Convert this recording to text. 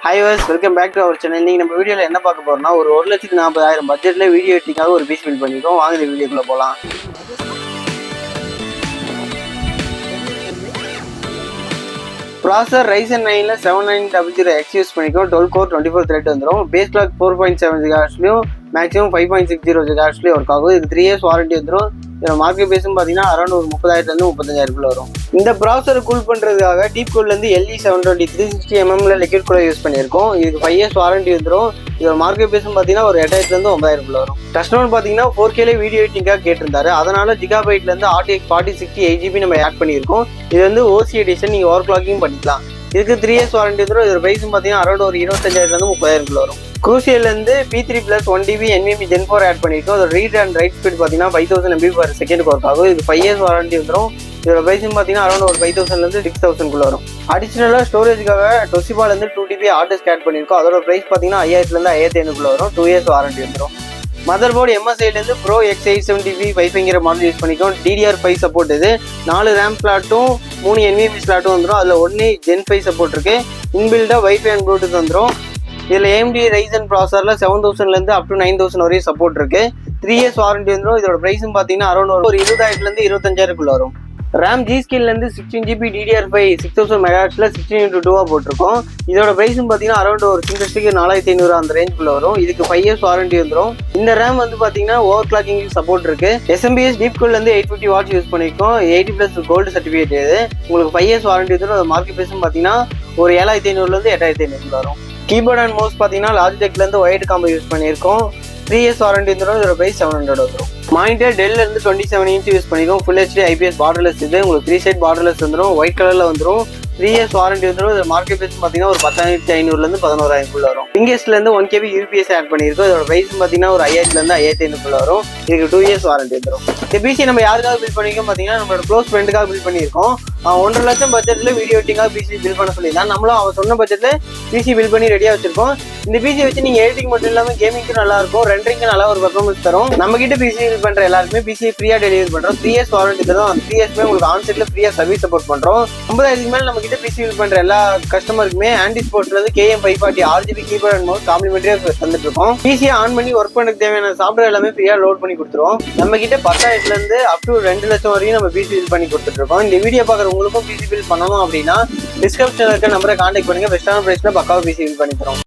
Hi guys, welcome back to our channel. இன்னைக்கு நம்ம வீடியோல என்ன பார்க்க போறோம்னா ஒரு 1,40,000 பட்ஜெட்ல வீடியோ எடிட்டிங்காக ஒரு பீஸ் பில்ட் பண்ணிருக்கோம். வாங்க இந்த வீடியோக்குள்ள போலாம். ப்ராசஸர் Ryzen 9ல 7900X யூஸ் பண்ணிருக்கோம். 12 கோர் 24 த்ரெட் வந்துரும். Base clock 4.7 GHz maximum 5.60 GHz work ஆகும். இது 3 years வாரண்டி வந்துரும். இதோட மார்க்கெட் பேஸும் பார்த்தீங்கன்னா அரௌண்ட் ஒரு 30,000 35,000 வரும். இந்த ப்ராசஸர் கூல் பண்ணுறதுக்காக டீப் கூல்லேருந்து LE720 360mm liquid cooler use பண்ணியிருக்கோம். இதுக்கு 5 years வாரண்டி வந்துடும். இதோட மார்க்கெட் பேஸும் பார்த்தீங்கன்னா ஒரு 8,000 9,000 வரும். கஸ்டமர் பார்த்தீங்கன்னா 4Kல வீடியோ எடிட்டிங்காக கேட்டிருந்தாரு. அதனால ஜிகாபைட்லேருந்து RTX 4060 8GB நம்ம ஆட் பண்ணியிருக்கோம். இது வந்து OC எடிஷன், நீங்கள் ஓவர் கிளாக்கிங் பண்ணிக்கலாம். இதுக்கு 3 years வாரண்டி வந்துடும். இதோட ப்ரைஸும் பார்த்தீங்கன்னா அரௌண்ட் ஒரு 25,000 30,000 வரும். Crucial-லேருந்து P3+ 1TB NVMe Gen 4 add பண்ணியிருக்கோம். அதோட ரீட் அண்ட் ரைட் ஸ்பீட் பார்த்தீங்கன்னா 5000 MB/s ஒர்க் ஆகும். இது 5 years வாரண்டி வந்துடும். இதோட ப்ரைஸும் பார்த்தீங்கன்னா அரௌண்ட் ஒரு 5,000 6,000 வரும். அடிஷனலாக ஸ்டோரேஜுக்காக Toshiba-லேருந்து 2TB ஹார்ட் டிஸ்க் ஆட் பண்ணியிருக்கோம். அதோட ப்ரைஸ் பார்த்தீங்கன்னா 5000 5500 வரும். 2 years வாரண்டி வந்துடும். மதர் போர்டு MSI-லேருந்து Pro X870V வைஃபைங்கிற மாடல் யூஸ் பண்ணிக்கோம். DDR5 support. இது 4 RAM ஸ்லாட்டும் 3 NVMe ஸ்லாட்டும் வந்துடும். அதில் 1 Gen 5 சப்போர்ட் இருக்கு. இன்பில்டாக வைஃபை அண்ட் ப்ளூடூத் வந்துடும். இதில் AMD Ryzen ப்ராசஸரில் 7000லேருந்து அப் டு 9000 வரையும் சப்போர்ட் இருக்கு. 3 years வாரண்டி வந்துடும். இதோட ப்ரைஸும் பார்த்தீங்கன்னா அரௌண்ட் ஒரு 20,000 25,000 வரும். RAM G-Skillலேருந்து 16GB DDR5 6000 MHz 16x2 போட்டிருக்கோம். இதோட ப்ரைஸும் பார்த்தீங்கன்னா அரௌண்ட் ஒரு சிங்கிள் ஸ்டிக்கு 4,500 அந்த ரேஞ்சுக்குள்ள வரும். இதுக்கு 5 years வாரண்டி வந்துடும். இந்த ரேம் வந்து பார்த்தீங்கன்னா ஓவர் கிளாக்கிங் சப்போர்ட் இருக்கு. SMBS டீப் கூல்லேருந்து 850 வாட்ஸ் யூஸ் பண்ணியிருக்கோம். 80+ கோல்டு சர்டிஃபிகேட். இது உங்களுக்கு 5 years வாரண்டி வந்துடும். அது மார்க்கெட் ப்ரைஸும் பார்த்தீங்கன்னா ஒரு 7,500 8,500 வரும். கீபோர்ட் அண்ட் மவுஸ் பார்த்தீங்கன்னா Logitech-லேருந்து ஒயிட் காம்போ யூஸ் பண்ணியிருக்கோம். 3 years வாரண்டி வந்துடும். இதோட ப்ரைஸ் 700 வந்துடும். மானிட்டர் Dell-லேருந்து 27 inch யூஸ் பண்ணியிருக்கோம். Full HD IPS borderless. இது உங்களுக்கு 3 side பார்டர்லெஸ் வந்துடும். ஒயிட் கலரில் வந்துடும். 3 years வாரண்டி வந்துடும். இதோட மார்க்கெட் ப்ரைஸ் பார்த்தீங்கன்னா ஒரு 10,500 11,000 வரும். பிங்கெஸ்ட்லேருந்து 1KB UPS ஆட் பண்ணியிருக்கோம். இதோட ப்ரைஸ் பார்த்தீங்கன்னா ஒரு 5000 5500 வரும். இதுக்கு 2 years வாரண்டி வந்துடும். இந்த பிசி நம்ம யாருக்காக பில் பண்ணியிருக்கோம் பார்த்தீங்கன்னா நம்மளோட க்ளோஸ் ஃப்ரெண்டுக்காக பில் பண்ணியிருக்கோம். 1.5 லட்சம் பட்ஜெட்டில் வீடியோ எடிட்டிங்காக பிசி பில் பண்ண சொல்லியிருந்தான். நம்மளும் அவன் சொன்ன பட்ஜெட்டில் பிசி பில் பண்ணி ரெடியாக வச்சிருக்கோம். இந்த பிசி வச்சு நீங்கள் எடிட்டிங் மட்டும் இல்லாமல் கேமிங்க்கும் நல்லா இருக்கும், ரெண்டரிங்கும் நல்லா ஒரு பர்ஃபார்மன்ஸ் தரும். நம்ம கிட்ட பிசி பில் பண்ணுற எல்லாருக்குமே பிசி ஃப்ரீயாக டெலிவரி பண்ணுறோம். 3 years வாரண்டி தரும். அந்த 3 years உங்களுக்கு ஆன்சைட்ல ஃப்ரீயாக சர்வீஸ் சப்போர்ட் பண்ணுறோம். 50,000 மேலே நம்ம கிட்ட பிசி பில் பண்ணுற எல்லா கஸ்டமருக்குமே ஆன்டி ஸ்போர்ட்ஸ்லேருந்து KM540 RGB keyboard and mouse காம்ப்ளிமெண்டரியாக தந்துட்டு இருக்கோம். பிசியை ஆன் பண்ணி ஒர்க் பண்ணுறதுக்கு தேவையான சாஃப்ட்வேர் எல்லாமே ஃப்ரீயாக லோட் பண்ணி கொடுத்துருவோம். நம்ம கிட்ட 10,000லேருந்து அப் டு 2 லட்சம் வரையும் நம்ம பிசி பில் பண்ணி கொடுத்துட்டு இருக்கோம். இந்த வீடியோ பார்க்குற உங்களுக்கும் பிசி பில் பண்ணணும் அப்படின்னா டிஸ்கிரிப்ஷனில் இருக்க நம்பரை கான்டாக்ட் பண்ணுங்க. பெஸ்ட்டான பிரைஸ்ல பக்காவாக பிசி பில் பண்ணி தரோம்.